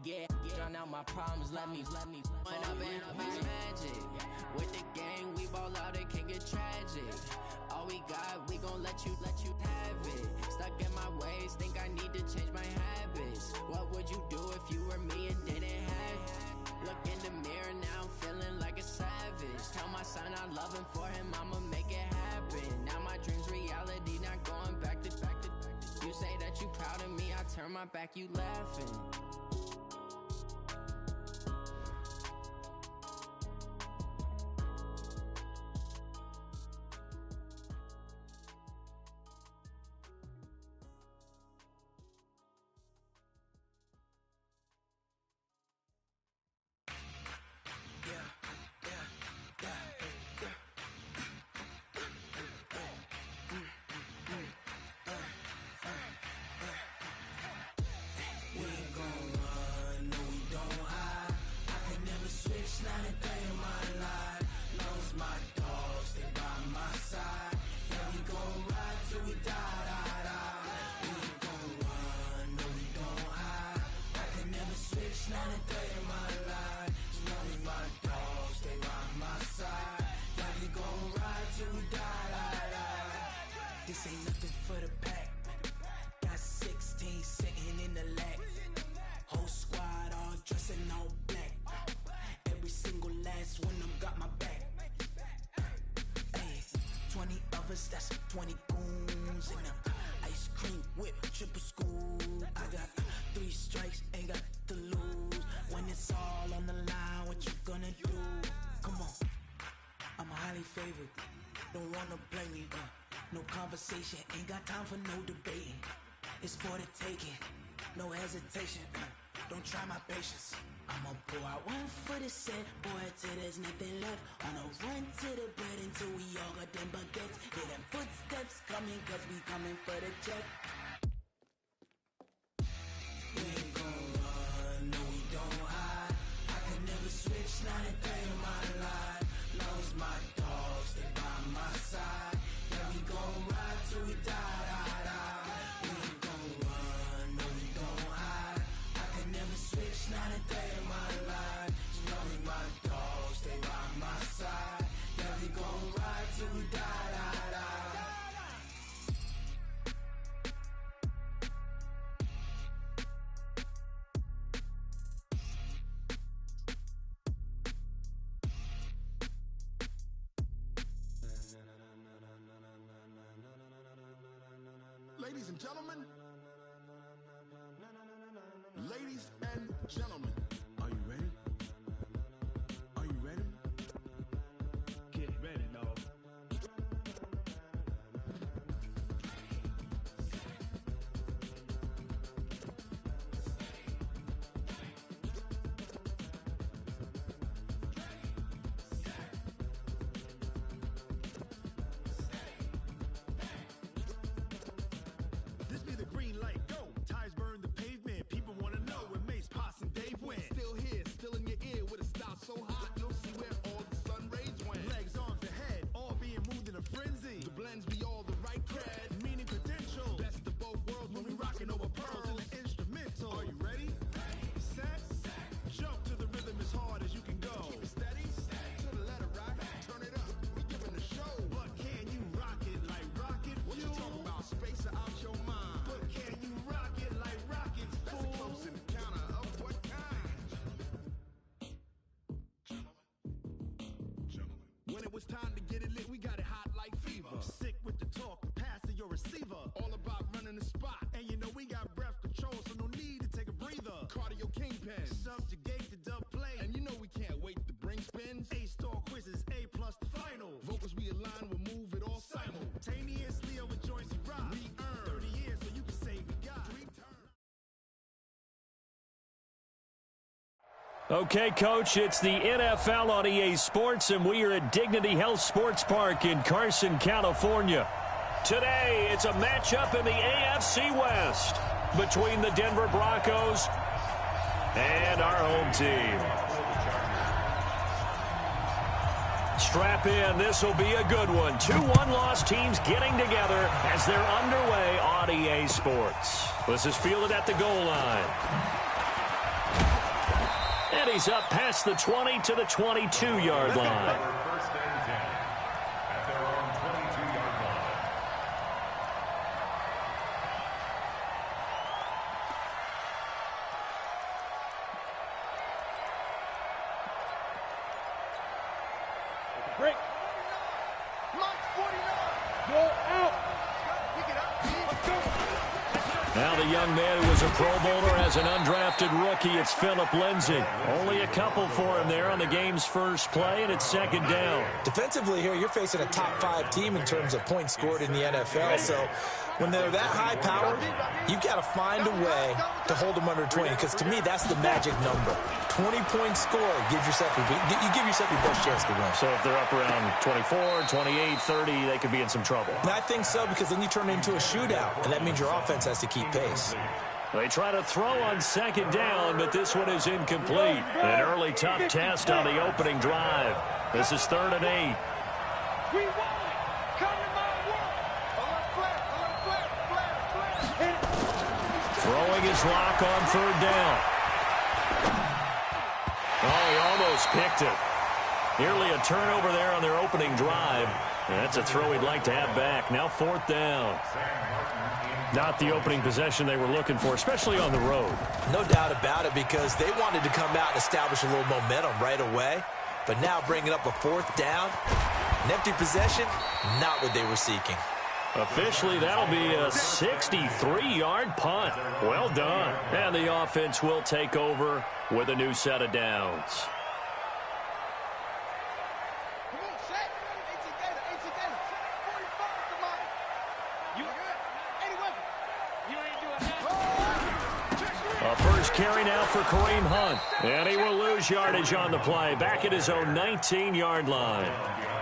Yeah, drown out my problems, let me. When I've been magic. With the gang, we ball out, it can get tragic. All we got, we gon' let you have it. Stuck in my ways, think I need to change my habits. What would you do if you were me and didn't have it? Look in the mirror, now I'm feeling like a savage. Tell my son I love him, for him I'ma make it happen. Now my dream's reality, not going back to. You say that you proud of me, I turn my back, you laughing. This ain't nothing for the pack. Got 16 sitting in the lap. Whole squad all dressing all black. Every single last one of them got my back. Hey, 20 of us, that's 20 goons in the ice cream whip, triple scoop. I got 3 strikes, ain't got to lose. When it's all on the line, what you gonna do? Come on, I'm highly favored. Don't wanna play me, no conversation, ain't got time for no debating. It's for the taking, no hesitation. Don't try my patience. I'ma pull out one for the set, boy, till there's nothing left. On a run to the bread until we all got them baguettes. Hear them footsteps coming, cause we coming for the check. We ain't gon' run, no we don't hide. I can never switch, not a day in my life. Long as my dogs, they by my side. Yeah, we gon' ride till we die. We ain't gon' run, no we don't hide. I can never switch, not a day in my life. As long as my dogs, they by my side. Yeah, we gon' ride till we die. Ladies and gentlemen, ladies and gentlemen, are you ready? Are you ready? Get ready, dog. This be the green light, go. Tires burn the pavement. People wanna know when Mace, Potts, and Dave went. Still here, still in your ear with a style so hot, you'll see where all the sun rays went. Legs, arms, and head, all being moved in a frenzy. The blends be all the right cred, meaning credentials. Best of both worlds when we rockin' over pearls in the instrumental. Are you ready? Set, jump to the rhythm as hard as you can go. Keep it steady, to the letter right. Turn it up, we giving the show. But can you rock it like rocket fuel? What you talking about? Space out your mind. But can you rock it like rockets, fool? That's a close encounter of what kind? When it was time to get it lit, we got it hot like fever. Sick with the talk, pass to your receiver. All about running the spot. And you know we got breath control, so no need to take a breather. Cardio kingpin, subjugate the dub play. And you know we can't wait to bring spins. A-star quizzes, A+ the final. Vocals we align, we'll move it all simultaneously over joints we rock. We earn 30 years so you can say we got. Okay, Coach, it's the NFL on EA Sports, and we are at Dignity Health Sports Park in Carson, California. Today, it's a matchup in the AFC West between the Denver Broncos and our home team. Strap in, this will be a good one. 2 one-loss teams getting together as they're underway on EA Sports. This is fielded at the goal line. he's up past the 20 to the 22-yard line. Break. Go out. Now the young man who was a Pro Bowler as an undrafted rookie, it's Phillip Lindsay. Only a couple for him there on the game's first play, and it's second down. Defensively here, you're facing a top-5 team in terms of points scored in the NFL, so when they're that high-powered, you've got to find a way to hold them under 20, because to me, that's the magic number. 20-point score, you give yourself your best chance to win. So if they're up around 24, 28, 30, they could be in some trouble. And I think so, because then you turn it into a shootout, and that means your offense has to keep pace. They try to throw on second down, but this one is incomplete. An early tough test on the opening drive. This is 3rd and 8. We want it. Come to my work. Throwing his lock on 3rd down. Oh, he almost picked it. Nearly a turnover there on their opening drive. And that's a throw he'd like to have back. Now 4th down. Not the opening possession they were looking for, especially on the road. No doubt about it, because they wanted to come out and establish a little momentum right away. But now bringing up a 4th down, an empty possession, not what they were seeking. Officially, that'll be a 63-yard punt. Well done. And the offense will take over with a new set of downs. A first carry now for Kareem Hunt. And he will lose yardage on the play. Back at his own 19-yard line.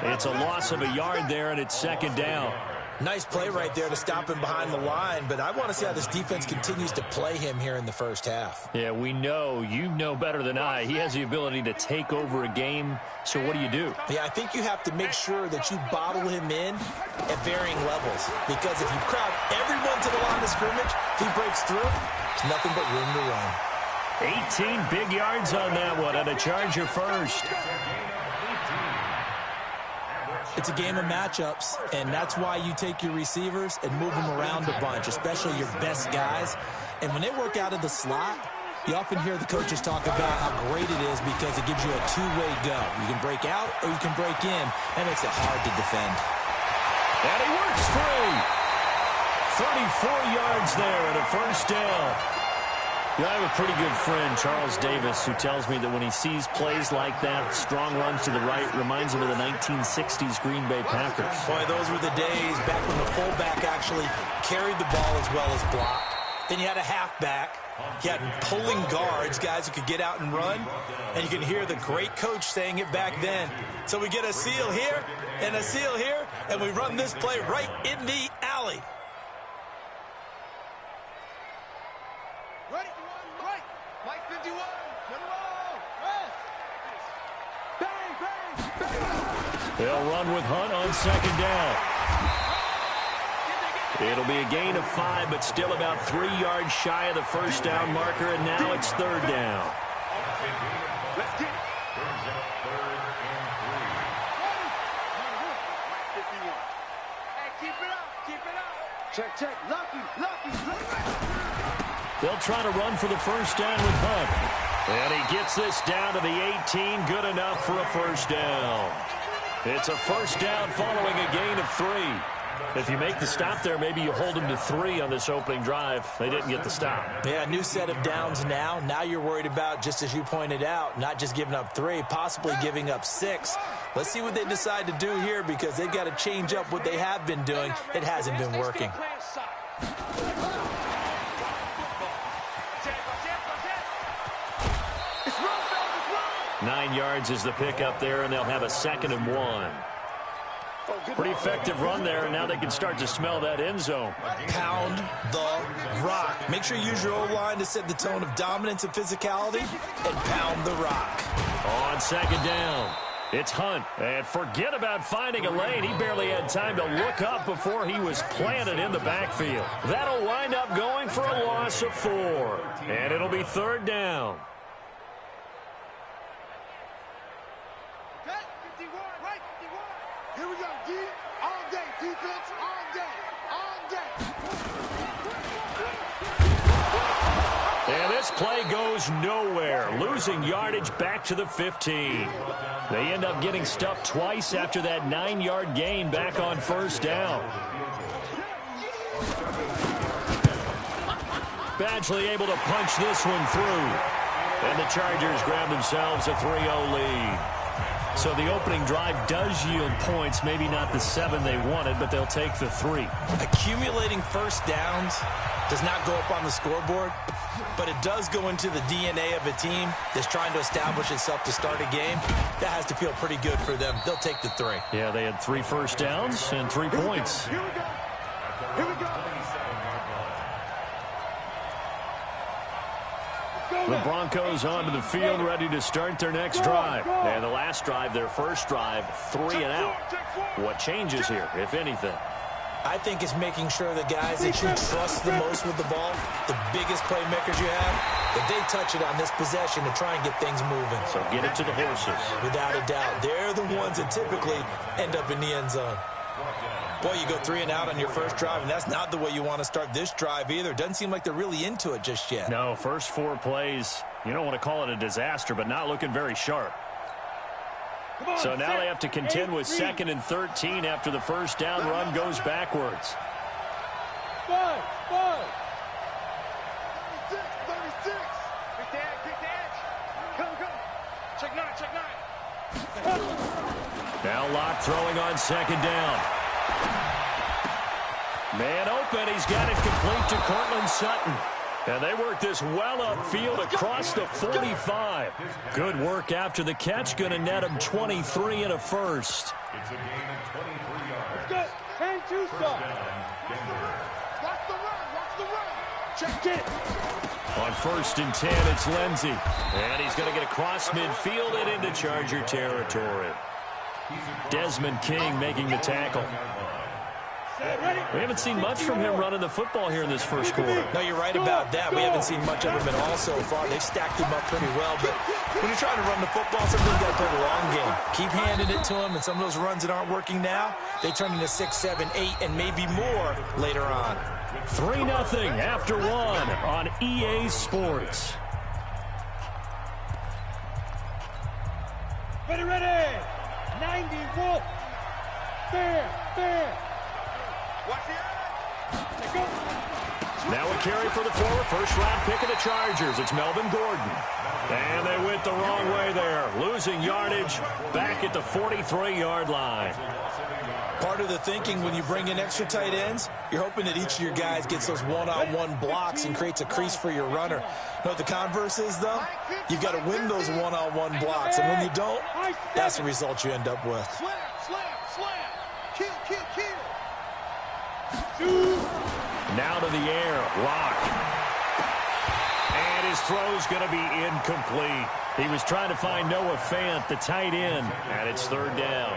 It's a loss of a yard there, and it's second down. Nice play right there to stop him behind the line, but I want to see how this defense continues to play him here in the first half. Yeah, we know. You know better than I. He has the ability to take over a game, so what do you do? Yeah, I think you have to make sure that you bottle him in at varying levels, because if you crowd everyone to the line of scrimmage, if he breaks through, there's nothing but room to run. 18 big yards on that one, and a Charger first. It's a game of matchups, and that's why you take your receivers and move them around a bunch, especially your best guys. And when they work out of the slot, you often hear the coaches talk about how great it is because it gives you a two-way go. You can break out or you can break in. That makes it hard to defend. And he works free. 34 yards there and a first down. Yeah, I have a pretty good friend, Charles Davis, who tells me that when he sees plays like that, strong runs to the right, reminds him of the 1960s Green Bay Packers. Boy, those were the days back when the fullback actually carried the ball as well as blocked. Then you had a halfback. You had pulling guards, guys who could get out and run. And you can hear the great coach saying it back then. So we get a seal here and a seal here, and we run this play right in the alley. Ready? Right. Mike 51. Turn around. Rest. Bang, bang, bang. They'll run with Hunt on second down. It'll be a gain of 5, but still about 3 yards shy of the first down marker, and now it's third down. Let's get it. 51. Hey, keep it up. Keep it up. Check, check. Lucky. They'll try to run for the first down with Hunt. And he gets this down to the 18. Good enough for a first down. It's a first down following a gain of 3. If you make the stop there, maybe you hold them to 3 on this opening drive. They didn't get the stop. Yeah, new set of downs now. Now you're worried about, just as you pointed out, not just giving up 3, possibly giving up 6. Let's see what they decide to do here, because they've got to change up what they have been doing. It hasn't been working. 9 yards is the pickup there, and they'll have a 2nd and 1. Pretty effective run there, and now they can start to smell that end zone. Pound the rock. Make sure you use your O-line to set the tone of dominance and physicality, and pound the rock. On second down, it's Hunt. And forget about finding a lane. He barely had time to look up before he was planted in the backfield. That'll wind up going for a loss of 4. And it'll be third down. Here we go, D. All day, defense, all day, all day. And this play goes nowhere, losing yardage back to the 15. They end up getting stuffed twice after that 9-yard gain back on first down. Badgley able to punch this one through. And the Chargers grab themselves a 3-0 lead. So the opening drive does yield points, maybe not the 7 they wanted, but they'll take the 3. Accumulating first downs does not go up on the scoreboard, but it does go into the DNA of a team that's trying to establish itself to start a game. That has to feel pretty good for them. They'll take the 3. Yeah, they had 3 first downs and 3 points. Here we go. Here we go. The Broncos onto the field, ready to start their next drive. And the last drive, their first drive, 3 and out. What changes here, if anything? I think it's making sure the guys that you trust the most with the ball, the biggest playmakers you have, that they touch it on this possession to try and get things moving. So get it to the horses. Without a doubt. They're the ones that typically end up in the end zone. Boy, you go 3 and out on your first drive, and that's not the way you want to start this drive either. Doesn't seem like they're really into it just yet. No, first 4 plays, you don't want to call it a disaster, but not looking very sharp. So now they have to contend with 2nd and 13 after the first down run goes backwards. 5. 36. Kick the edge. Come. Check 9. Now Locke throwing on 2nd down. Man open, he's got it complete to Cortland Sutton. And they work this well upfield across the 45. Good work after the catch, going to net him 23 and a first. It's a gain of 23 yards. Good. 10-2 stop. Watch the run. Check it. On 1st and 10, it's Lindsey. And he's going to get across midfield and into Charger territory. Desmond King making the tackle. We haven't seen much from him running the football here in this first quarter. No, you're right about that. We haven't seen much of him at all so far. They've stacked him up pretty well, but when you're trying to run the football, sometimes you got to play the long game. Keep handing it to him, and some of those runs that aren't working now, they turn into 6, 7, 8, and maybe more later on. 3-0 after 1 on EA Sports. Ready. 90 Wolf. Fair. Watch the edge. Go. Now a carry for the forward first-round pick of the Chargers. It's Melvin Gordon. And they went the wrong way there, losing yardage back at the 43-yard line. Part of the thinking when you bring in extra tight ends, you're hoping that each of your guys gets those one-on-one blocks and creates a crease for your runner. You know what the converse is, though? You've got to win those one-on-one blocks, and when you don't, that's the result you end up with. Slam. Kill. Now to the air, Locke. And his throw's going to be incomplete. He was trying to find Noah Fant, the tight end, and it's 3rd down.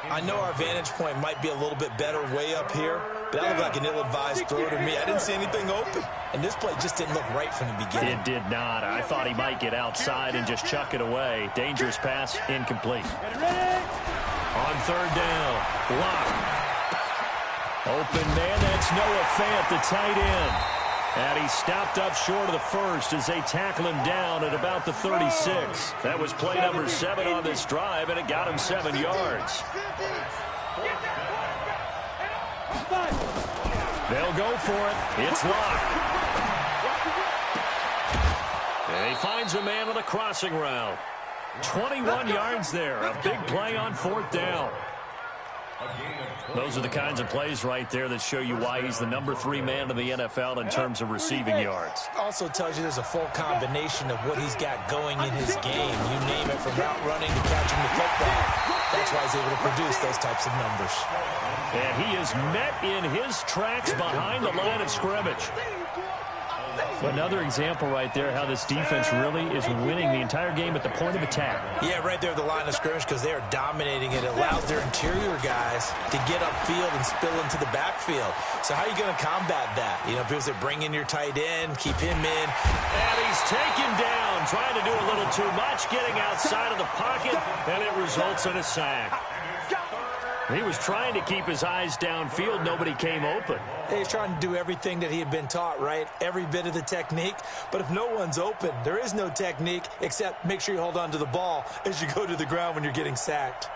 I know our vantage point might be a little bit better way up here, but that looked like an ill-advised throw to me. I didn't see anything open, and this play just didn't look right from the beginning. It did not. I thought he might get outside and just chuck it away. Dangerous pass, incomplete. On 3rd down, Locke. Open man, that's Noah Fant, the tight end. And he stopped up short of the first as they tackle him down at about the 36. That was play number 7 on this drive, and it got him 7 yards. They'll go for it. It's Locke. And he finds a man on the crossing route. 21 yards there. A big play on 4th down. Those are the kinds of plays right there that show you why he's the number 3 man in the NFL in terms of receiving yards. Also tells you there's a full combination of what he's got going in his game. You name it, from route running to catching the football. That's why he's able to produce those types of numbers. And he is met in his tracks behind the line of scrimmage. Another example right there how this defense really is winning the entire game at the point of attack. Yeah, right there at the line of scrimmage, because they are dominating it. It allows their interior guys to get upfield and spill into the backfield. So how are you going to combat that? You know, because they bring in your tight end, keep him in. And he's taken down, trying to do a little too much, getting outside of the pocket, and it results in a sack. He was trying to keep his eyes downfield. Nobody came open. He's trying to do everything that he had been taught, right? Every bit of the technique. But if no one's open, there is no technique except make sure you hold on to the ball as you go to the ground when you're getting sacked.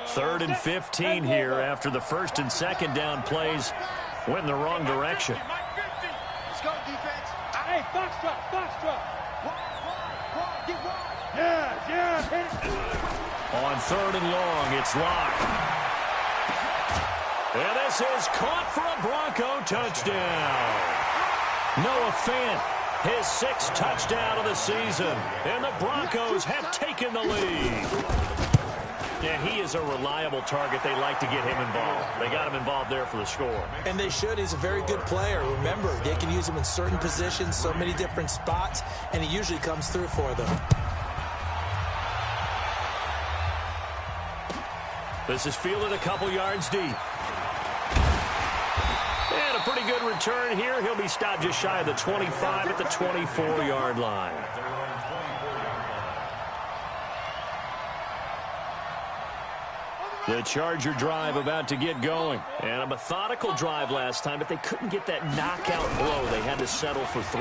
Third and 15 here after the first and second down plays went in the wrong direction. Let's go, defense. Hey, foxtrot. Get wide. Yeah. On third and long, it's Locke. And this is caught for a Bronco touchdown. Noah Fant, his 6th touchdown of the season. And the Broncos have taken the lead. And he is a reliable target. They like to get him involved. They got him involved there for the score. And they should. He's a very good player. Remember, they can use him in certain positions, so many different spots, and he usually comes through for them. This is fielded a couple yards deep. And a pretty good return here. He'll be stopped just shy of the 25 at the 24-yard line. The Charger drive about to get going. And a methodical drive last time, but they couldn't get that knockout blow. They had to settle for 3.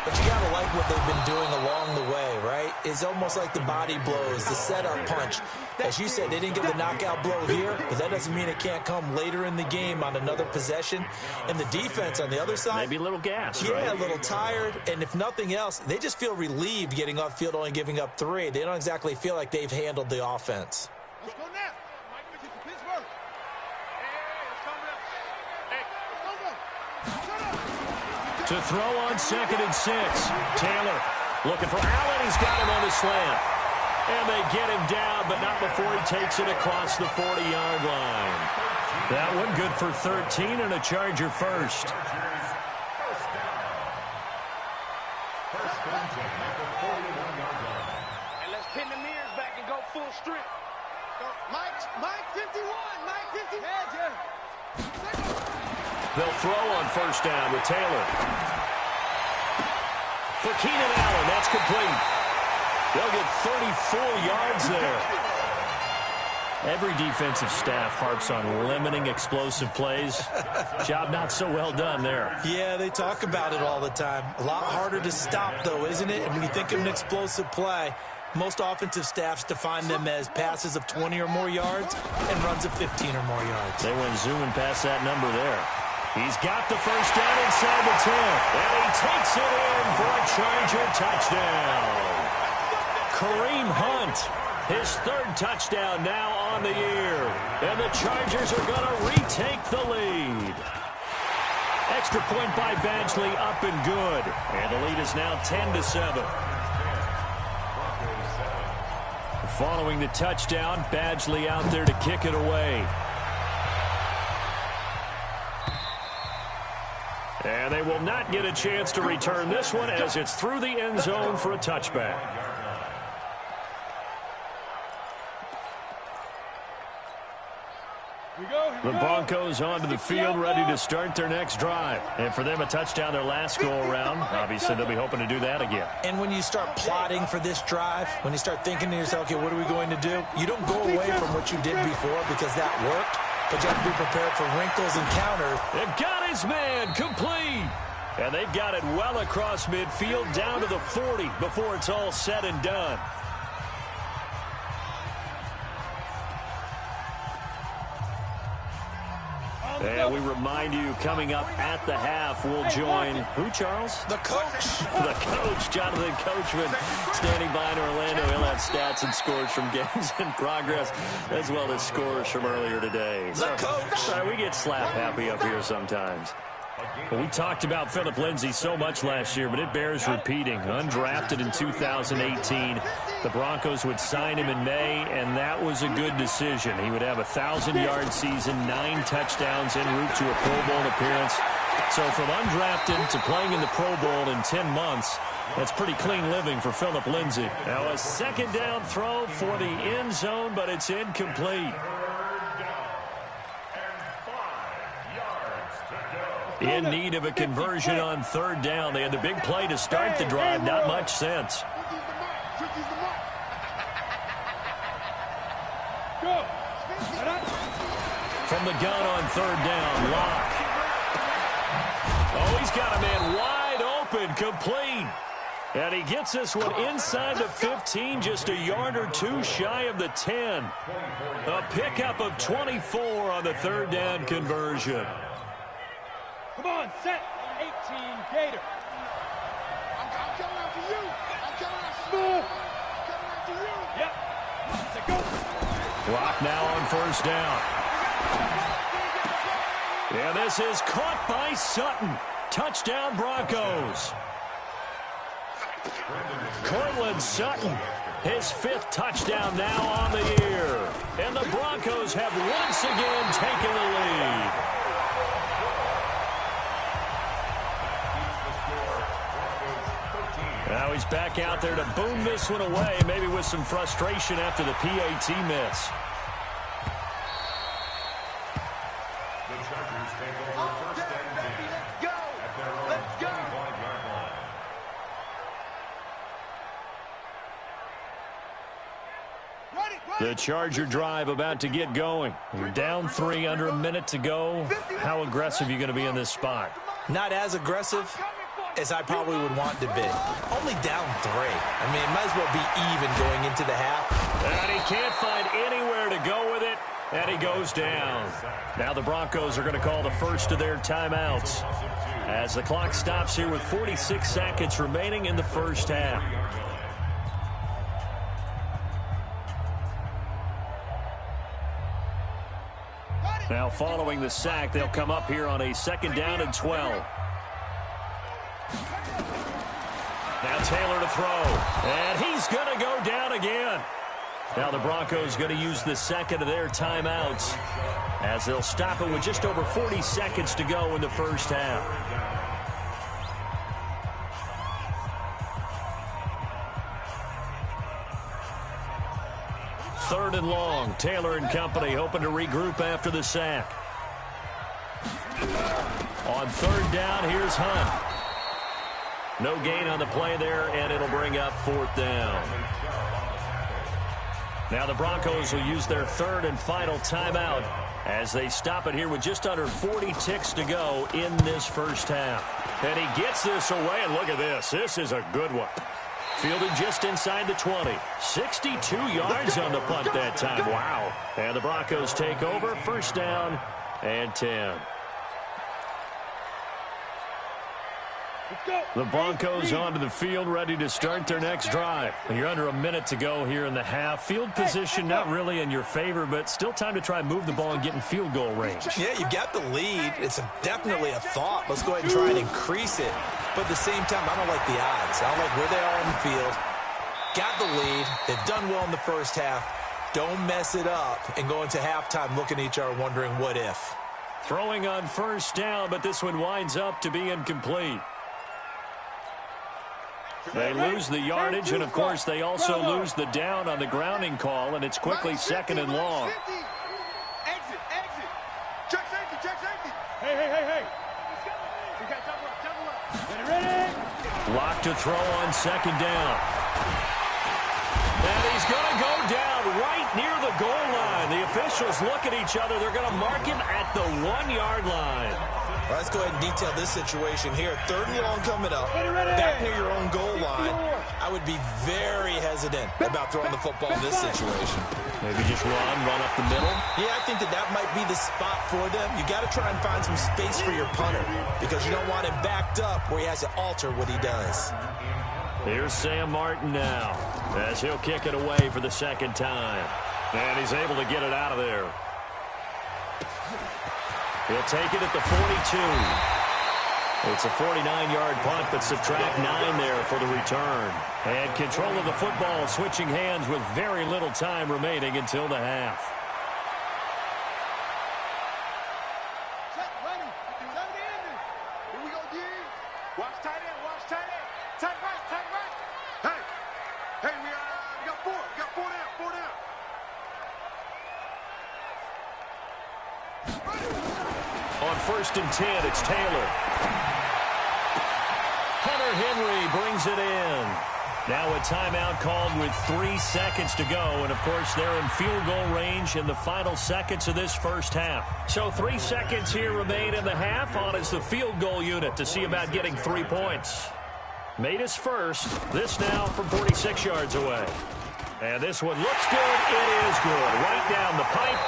But you got to like what they've been doing along the way, right? It's almost like the body blows, the setup punch. As you said, they didn't get the knockout blow here, but that doesn't mean it can't come later in the game on another possession. And the defense on the other side, maybe a little gas, yeah, right? A little tired. And if nothing else, they just feel relieved getting off field, only giving up 3. They don't exactly feel like they've handled the offense. Let's go now. Pittsburgh. To throw on 2nd and 6. Taylor looking for Allen. He's got him on the slant. And they get him down, but not before he takes it across the 40-yard line. That one good for 13 and a Charger first. And let's pin the mirrors back and go full strength. Mike 51. Mike 50. Yeah. They'll throw on first down with Taylor. For Keenan Allen, that's complete. They'll get 34 yards there. Every defensive staff harps on limiting explosive plays. Job not so well done there. Yeah, they talk about it all the time. A lot harder to stop, though, isn't it? And when you think of an explosive play, most offensive staffs define them as passes of 20 or more yards and runs of 15 or more yards. They went zooming past that number there. He's got the first down inside the 10. And he takes it in for a Charger touchdown. Kareem Hunt, his 3rd touchdown now on the year. And the Chargers are going to retake the lead. Extra point by Badgley up and good. And the lead is now 10-7. Following the touchdown, Badgley out there to kick it away. And they will not get a chance to return this one as it's through the end zone for a touchback. The Broncos onto the field, ready to start their next drive. And for them, a touchdown their last go-around. Obviously, they'll be hoping to do that again. And when you start plotting for this drive, when you start thinking to yourself, okay, what are we going to do? You don't go away from what you did before because that worked, but you have to be prepared for wrinkles and counters. They've got his man complete. And they've got it well across midfield down to the 40 before it's all said and done. And we remind you, coming up at the half, we'll join who, Charles? The coach. The coach, Jonathan Coachman, standing by in Orlando. He'll have stats and scores from games in progress, as well as scores from earlier today. The coach. Sorry, we get slap happy up here sometimes. Well, we talked about Philip Lindsay so much last year, but it bears repeating. Undrafted in 2018, the Broncos would sign him in May, and that was a good decision. He would have a 1,000-yard season, 9 touchdowns en route to a Pro Bowl appearance. So from undrafted to playing in the Pro Bowl in 10 months, that's pretty clean living for Philip Lindsay. Now a second down throw for the end zone, but it's incomplete. In need of a conversion on 3rd down. They had the big play to start the drive. Not much sense. From the gun on third down, Locke. Oh, he's got a man wide open, complete. And he gets this one inside the 15, just a yard or two shy of the 10. A pickup of 24 on the third down conversion. Come on, set. 18, Gator. I'm coming after you. I'm coming after Move. you. Yep. Let's go. Clock now on first down. And this is caught by Sutton. Touchdown, Broncos. Cortland Sutton, his 5th touchdown now on the year. And the Broncos have once again taken the lead. Now he's back out there to boom this one away, maybe with some frustration after the PAT miss. The Charger drive about to get going. You're down 3, under a minute to go. How aggressive are you going to be in this spot? Not as aggressive as I probably would want to be. Only down 3. I mean, it might as well be even going into the half. And he can't find anywhere to go with it, and he goes down. Now the Broncos are going to call the first of their timeouts as the clock stops here with 46 seconds remaining in the first half. Now following the sack, they'll come up here on a 2nd down and 12. Now Taylor to throw, and he's going to go down again. Now the Broncos going to use the second of their timeouts as they'll stop it with just over 40 seconds to go in the first half. Third and long. Taylor and company hoping to regroup after the sack. On third down, here's Hunt. No gain on the play there, and it'll bring up 4th down. Now the Broncos will use their 3rd and final timeout as they stop it here with just under 40 ticks to go in this first half. And he gets this away, and look at this. This is a good one. Fielded just inside the 20. 62 yards on the punt that time. Wow. And the Broncos take over. First down and 10. The Broncos onto the field, ready to start their next drive. You're under a minute to go here in the half. Field position not really in your favor, but still time to try and move the ball and get in field goal range. Yeah, you got the lead. It's definitely a thought. Let's go ahead and try and increase it. But at the same time, I don't like the odds. I don't like where they are on the field. Got the lead. They've done well in the first half. Don't mess it up and go into halftime looking at each other wondering what if. Throwing on first down, but this one winds up to be incomplete. They lose the yardage, and, of course, they also lose the down on the grounding call, and it's quickly 2nd and long. Exit. Check safety. Hey. Ready? Lock to throw on 2nd down. And he's going to go down right near the goal line. The officials look at each other. They're going to mark him at the 1-yard line. Well, let's go ahead and detail this situation here. 3rd and long coming up. Back near your own goal line. I would be very hesitant about throwing the football in this situation. Maybe just run up the middle. Yeah, I think that might be the spot for them. You got to try and find some space for your punter because you don't want him backed up where he has to alter what he does. Here's Sam Martin now as he'll kick it away for the 2nd time. And he's able to get it out of there. He'll take it at the 42. It's a 49-yard punt, but subtract 9 there for the return. And control of the football switching hands with very little time remaining until the half. Here we go, D. Watch tight end. Tight right. Hey, we got 4. We got 4 down. On 1st and 10, it's Taylor. Hunter Henry brings it in. Now a timeout called with 3 seconds to go. And, of course, they're in field goal range in the final seconds of this first half. So 3 seconds here remain in the half. On is the field goal unit to see about getting 3 points. Made his first. This now from 46 yards away. And this one looks good. It is good. Right down the pipe.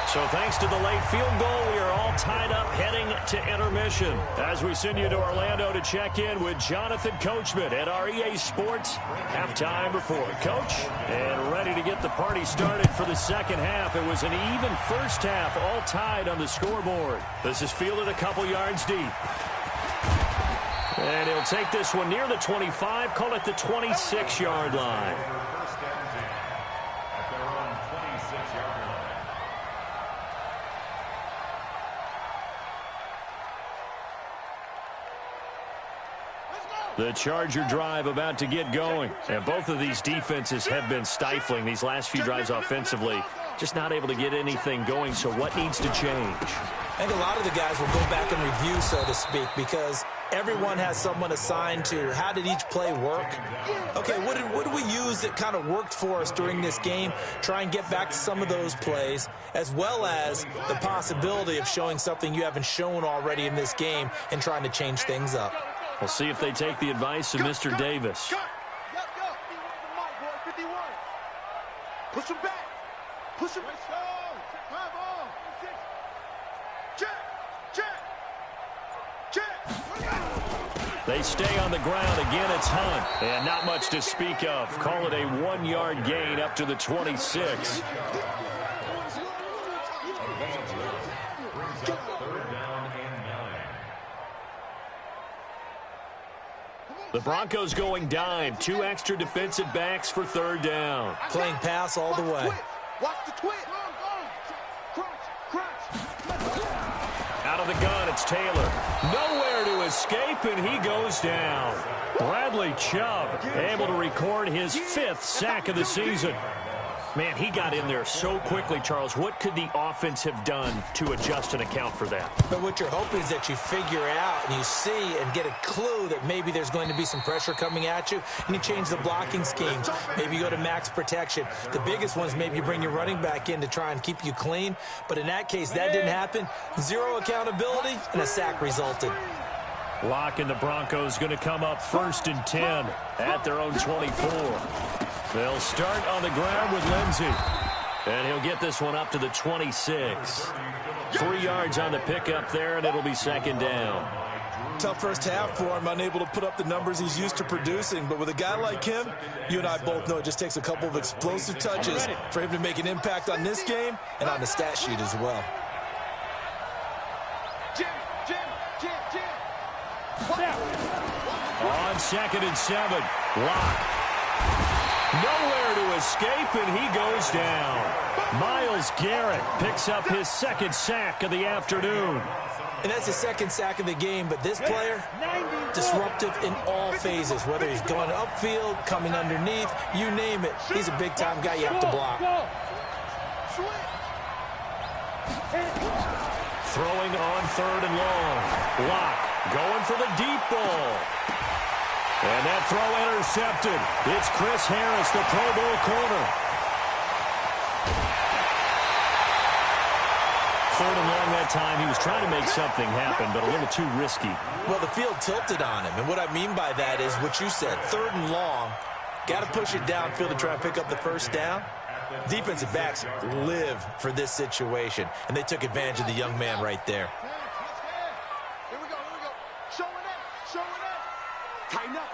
So thanks to the late field goal, we are all tied up heading to intermission. As we send you to Orlando to check in with Jonathan Coachman at our EA Sports halftime report. Coach, and ready to get the party started for the second half. It was an even first half, all tied on the scoreboard. This is fielded a couple yards deep. And he'll take this one near the 25, call it the 26-yard line. The Charger drive about to get going. And both of these defenses have been stifling these last few drives offensively. Just not able to get anything going, so what needs to change? I think a lot of the guys will go back and review, so to speak, because everyone has someone assigned to how did each play work. Okay, what did we use that kind of worked for us during this game? Try and get back to some of those plays, as well as the possibility of showing something you haven't shown already in this game and trying to change things up. We'll see if they take the advice of Mr. Davis. Push him back. Push him. They stay on the ground. Again, it's Hunt. And not much to speak of. Call it a 1-yard gain up to the 26. The Broncos going dime. 2 extra defensive backs for third down. Playing pass all the way. Watch the twitch. Out of the gun, it's Taylor. Nowhere to escape, and he goes down. Bradley Chubb able to record his 5th sack of the season. Man, he got in there so quickly, Charles. What could the offense have done to adjust and account for that? But what you're hoping is that you figure out and you see and get a clue that maybe there's going to be some pressure coming at you, and you change the blocking schemes. Maybe you go to max protection. The biggest one is maybe you bring your running back in to try and keep you clean. But in that case, that didn't happen. 0 accountability, and a sack resulted. Lock and the Broncos going to come up 1st and 10 at their own 24. They'll start on the ground with Lindsey. And he'll get this one up to the 26. 3 yards on the pickup there, and it'll be 2nd down. Tough first half for him, unable to put up the numbers he's used to producing. But with a guy like him, you and I both know it just takes a couple of explosive touches for him to make an impact on this game and on the stat sheet as well. On 2nd and 7, Lock. Nowhere to escape, and he goes down. Myles Garrett picks up his 2nd sack of the afternoon. And that's the 2nd sack of the game, but this player, disruptive in all phases, whether he's going upfield, coming underneath, you name it. He's a big-time guy you have to block. Throwing on 3rd and long. Lock going for the deep ball. And that throw intercepted. It's Chris Harris, the Pro Bowl corner. 3rd and long that time. He was trying to make something happen, but a little too risky. Well, the field tilted on him, and what I mean by that is what you said. 3rd and long, got to push it downfield to try and pick up the first down. Defensive backs live for this situation, and they took advantage of the young man right there. Here we go. Showing it. Tighten up.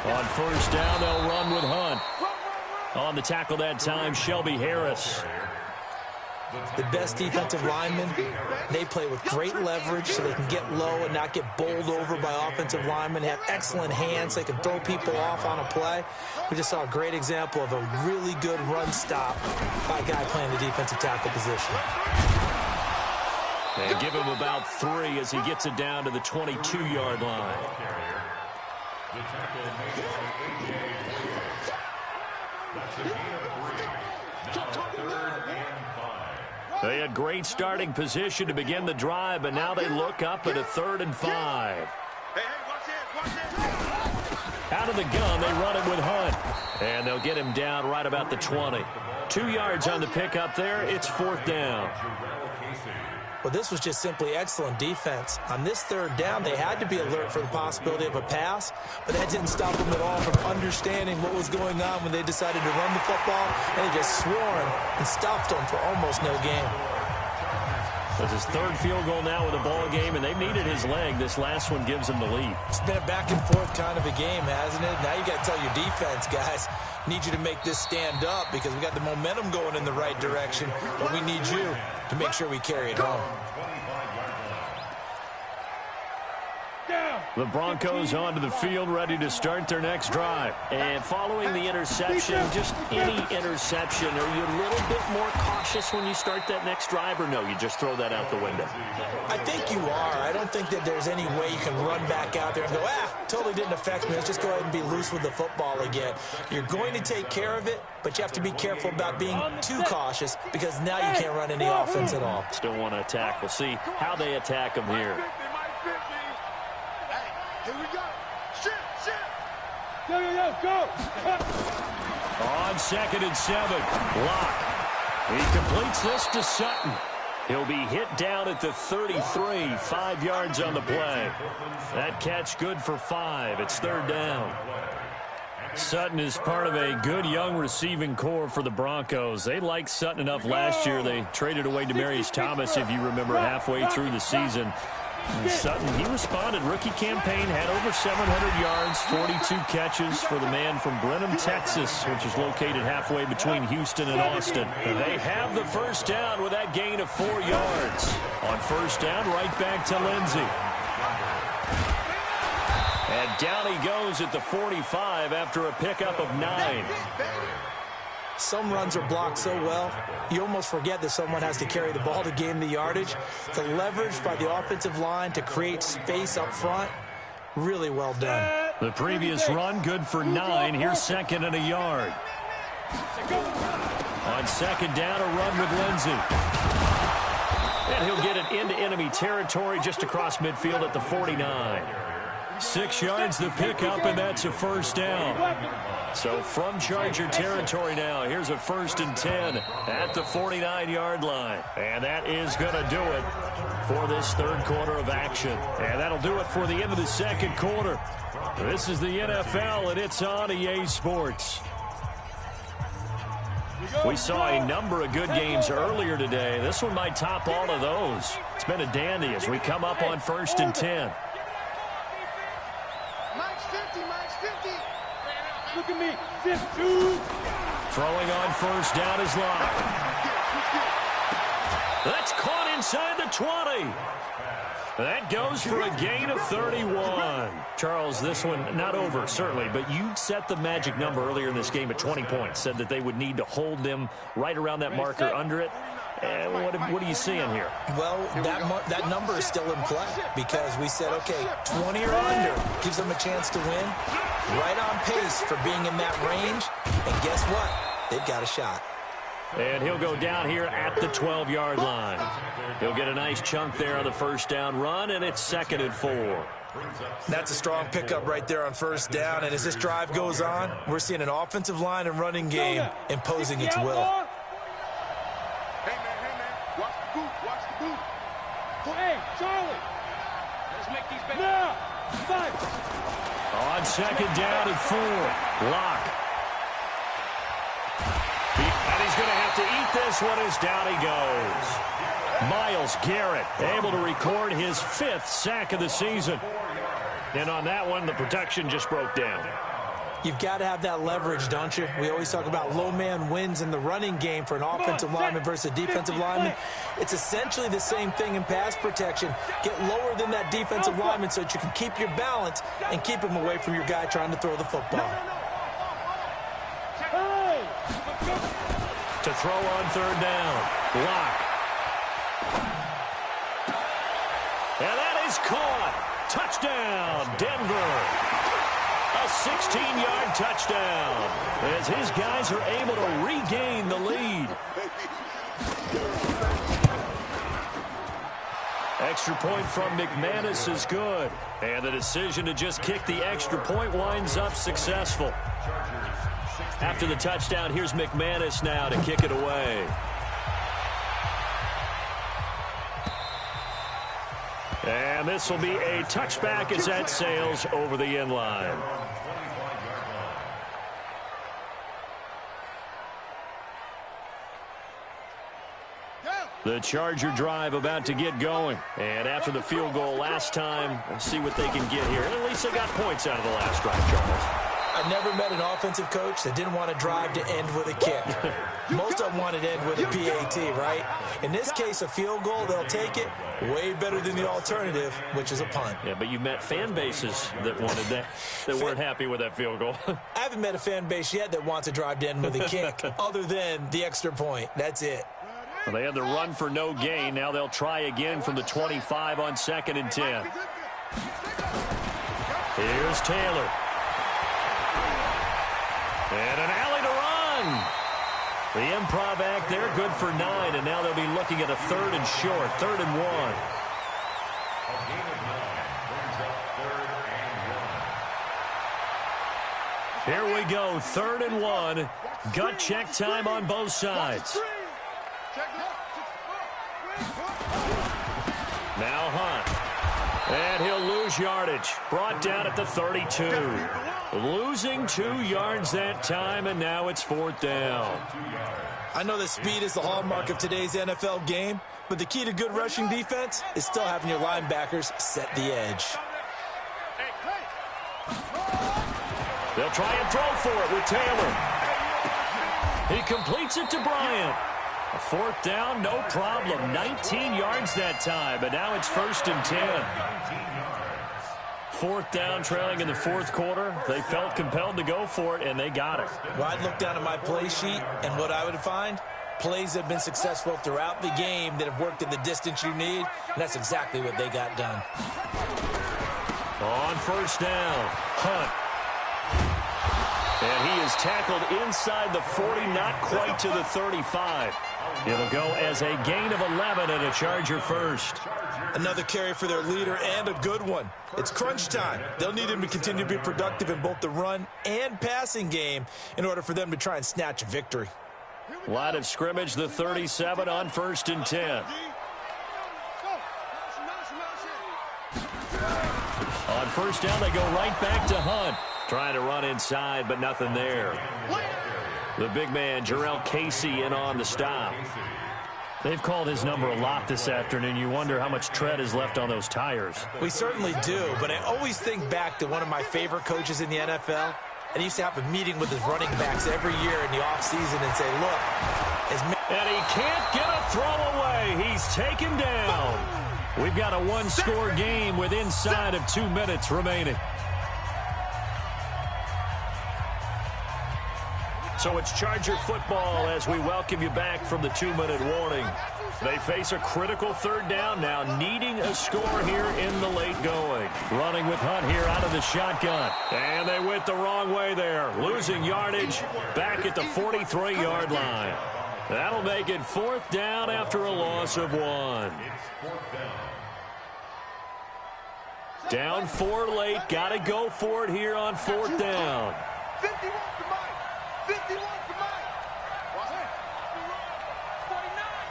On 1st down, they'll run with Hunt. On the tackle that time, Shelby Harris. The best defensive linemen, they play with great leverage so they can get low and not get bowled over by offensive linemen. They have excellent hands. They can throw people off on a play. We just saw a great example of a really good run stop by a guy playing the defensive tackle position. And give him about 3 as he gets it down to the 22-yard line. They had great starting position to begin the drive, but now they look up at a 3rd and 5. Hey, watch this. out of the gun. They run it with Hunt. And they'll get him down right about the 20. 2 yards on the pickup there. It's 4th down. Well, this was just simply excellent defense. On this 3rd down, they had to be alert for the possibility of a pass, but that didn't stop them at all from understanding what was going on when they decided to run the football, and they just swarmed and stopped them for almost no gain. That's his 3rd field goal now with a ball game, and they've needed his leg. This last one gives them the lead. It's been a back-and-forth kind of a game, hasn't it? Now you got to tell your defense, guys, need you to make this stand up because we got the momentum going in the right direction, but we need you to make sure we carry it home. The Broncos onto the field, ready to start their next drive. And following the interception, just any interception, are you a little bit more cautious when you start that next drive, or no, you just throw that out the window? I think you are. I don't think that there's any way you can run back out there and go, totally didn't affect me. Let's just go ahead and be loose with the football again. You're going to take care of it, but you have to be careful about being too cautious because now you can't run any offense at all. Still want to attack. We'll see how they attack them here. Here we go. Shit. Go. On 2nd and 7, Locke. He completes this to Sutton. He'll be hit down at the 33, 5 yards on the play. That catch good for 5. It's 3rd down. Sutton is part of a good young receiving core for the Broncos. They liked Sutton enough last year. They traded away Demaryius Thomas, if you remember, halfway through the season. And Sutton, he responded. Rookie campaign, had over 700 yards, 42 catches for the man from Brenham, Texas, which is located halfway between Houston and Austin. And they have the 1st down with that gain of 4 yards. On 1st down, right back to Lindsey. And down he goes at the 45 after a pickup of 9. Some runs are blocked so well, you almost forget that someone has to carry the ball to gain the yardage. The leverage by the offensive line to create space up front, really well done. The previous run, good for 9. Here's 2nd and a yard. On 2nd down, a run with Lindsey. And he'll get it into enemy territory just across midfield at the 49. 6 yards the pickup, and that's a 1st down. So from Charger territory now, here's a 1st and 10 at the 49-yard line. And that is going to do it for this 3rd quarter of action. And that'll do it for the end of the 2nd quarter. This is the NFL, and it's on EA Sports. We saw a number of good games earlier today. This one might top all of those. It's been a dandy as we come up on 1st and 10. Look at me. 52. Throwing on 1st down is Locke. That's caught inside the 20. That goes for a gain of 31. Charles, this one not over, certainly, but you set the magic number earlier in this game at 20 points, said that they would need to hold them right around that marker under it. What are you seeing here? Well, that number is still in play because we said, okay, 20 or under gives them a chance to win. Right on pace for being in that range. And guess what? They've got a shot. And he'll go down here at the 12-yard line. He'll get a nice chunk there on the 1st down run, and it's 2nd and 4. That's a strong pickup right there on 1st down. And as this drive goes on, we're seeing an offensive line and running game imposing its will. Hey, man. Watch the boot. Hey, Charlie. Let's make these back. Now. 5. On 2nd down and 4. Locke. And he's going to have to eat this one as down he goes. Myles Garrett able to record his 5th sack of the season. And on that one, the protection just broke down. You've got to have that leverage, don't you? We always talk about low man wins in the running game for an offensive lineman versus a defensive lineman. It's essentially the same thing in pass protection. Get lower than that defensive lineman so that you can keep your balance and keep him away from your guy trying to throw the football. To throw on 3rd down. Locke. And that is caught. Touchdown, Denver. A 16-yard touchdown as his guys are able to regain the lead. Extra point from McManus is good. And the decision to just kick the extra point winds up successful. After the touchdown, here's McManus now to kick it away. And this will be a touchback as that sails over the end line. The Charger drive about to get going. And after the field goal last time, we'll see what they can get here. And at least they got points out of the last drive, Charles. I never met an offensive coach that didn't want to drive to end with a kick. Most of them wanted to end with a PAT, right? In this case, a field goal, they'll take it. Way better than the alternative, which is a punt. Yeah, but you met fan bases that wanted that, that weren't happy with that field goal. I haven't met a fan base yet that wants to drive to end with a kick, other than the extra point. That's it. Well, they had the run for no gain. Now they'll try again from the 25 on 2nd and 10. Here's Taylor. And an alley to run. The improv act there, good for 9. And now they'll be looking at a 3rd and short, 3rd and 1. Here we go, 3rd and 1. Gut check time on both sides. Now Hunt. And he'll lose yardage. Brought down at the 32. Losing 2 yards that time, and now it's 4th down. I know that speed is the hallmark of today's NFL game, but the key to good rushing defense is still having your linebackers set the edge. They'll try and throw for it with Taylor. He completes it to Bryant. A 4th down, no problem. 19 yards that time, but now it's 1st and 10. 4th down, trailing in the 4th quarter. They felt compelled to go for it, and they got it. Well, I'd look down at my play sheet, and what I would find, plays that have been successful throughout the game that have worked in the distance you need, and that's exactly what they got done. On 1st down, Hunt. And he is tackled inside the 40, not quite to the 35. It'll go as a gain of 11 and a Charger first. Another carry for their leader, and a good one. It's crunch time. They'll need him to continue to be productive in both the run and passing game in order for them to try and snatch a victory. Line of scrimmage, the 37 on 1st and 10. On 1st down, they go right back to Hunt. Trying to run inside, but nothing there. The big man, Jarrell Casey, in on the stop. They've called his number a lot this afternoon. You wonder how much tread is left on those tires. We certainly do, but I always think back to one of my favorite coaches in the NFL, and he used to have a meeting with his running backs every year in the offseason and say, look. And he can't get a throw away. He's taken down. We've got a one-score game with inside of 2 minutes remaining. So it's Charger football as we welcome you back from the 2-minute warning. They face a critical 3rd down now, needing a score here in the late going. Running with Hunt here out of the shotgun. And they went the wrong way there. Losing yardage back at the 43-yard line. That'll make it 4th down after a loss of 1. Down 4 late. Got to go for it here on 4th down. 51 to Mike. 51 to Mike.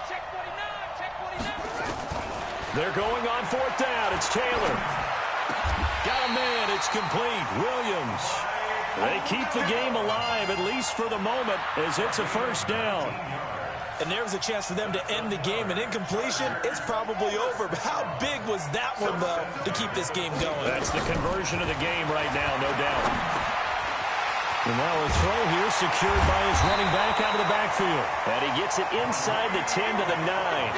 Check 49. They're going on 4th down. It's Taylor. Got a man. It's complete. Williams. They keep the game alive, at least for the moment, as it's a 1st down. And there was a chance for them to end the game. An incompletion, it's probably over. But how big was that one, though, to keep this game going? That's the conversion of the game right now, no doubt. And now a throw here secured by his running back out of the backfield. And he gets it inside the 10 to the 9.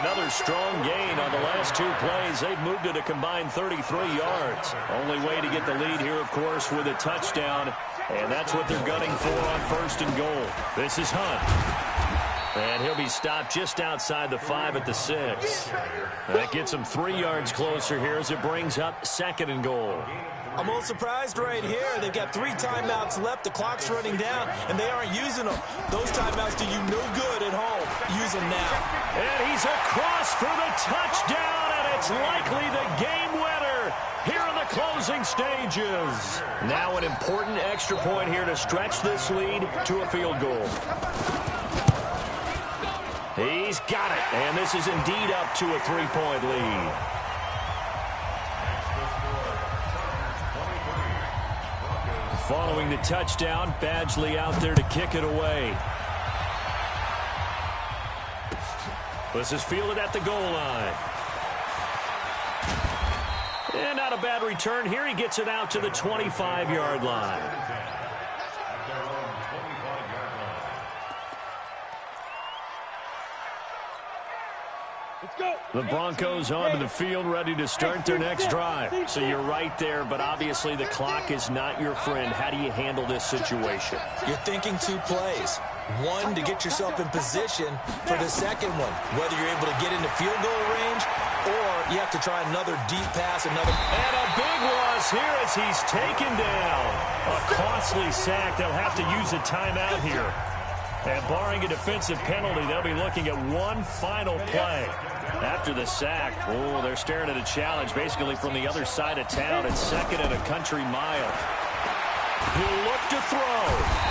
Another strong gain on the last 2 plays. They've moved it a combined 33 yards. Only way to get the lead here, of course, with a touchdown. And that's what they're gunning for on 1st and goal. This is Hunt. And he'll be stopped just outside the 5 at the 6. That gets him 3 yards closer here as it brings up 2nd and goal. I'm a little surprised right here. They've got 3 timeouts left. The clock's running down, and they aren't using them. Those timeouts do you no good at home. Use them now. And he's across for the touchdown, it's likely the game winner here in the closing stages. Now an important extra point here to stretch this lead to a field goal. He's got it, and this is indeed up to a 3-point lead. Following the touchdown, Badgley out there to kick it away. This is fielded at the goal line. And not a bad return here. He gets it out to the 25-yard line. The Broncos onto the field, ready to start their next drive. So you're right there, but obviously the clock is not your friend. How do you handle this situation? You're thinking 2 plays. One, to get yourself in position for the second one, whether you're able to get into field goal range or you have to try another deep pass, And a big loss here as he's taken down. A costly sack. They'll have to use a timeout here. And barring a defensive penalty, they'll be looking at one final play. After the sack, they're staring at a challenge basically from the other side of town. It's 2nd and a country mile. He'll look to throw.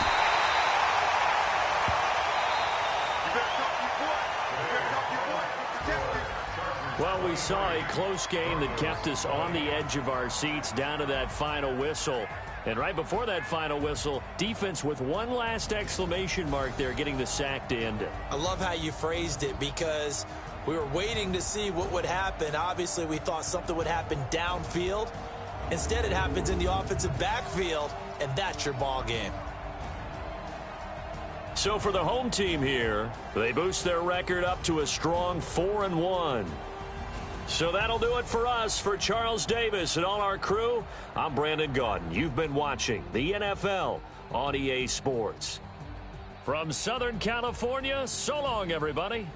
Well, we saw a close game that kept us on the edge of our seats down to that final whistle. And right before that final whistle, defense with one last exclamation mark there, getting the sack to end it. I love how you phrased it because we were waiting to see what would happen. Obviously, we thought something would happen downfield. Instead, it happens in the offensive backfield, and that's your ball game. So for the home team here, they boost their record up to a strong 4-1. So that'll do it for us. For Charles Davis and all our crew, I'm Brandon Gaudin. You've been watching the NFL on EA Sports. From Southern California, so long, everybody.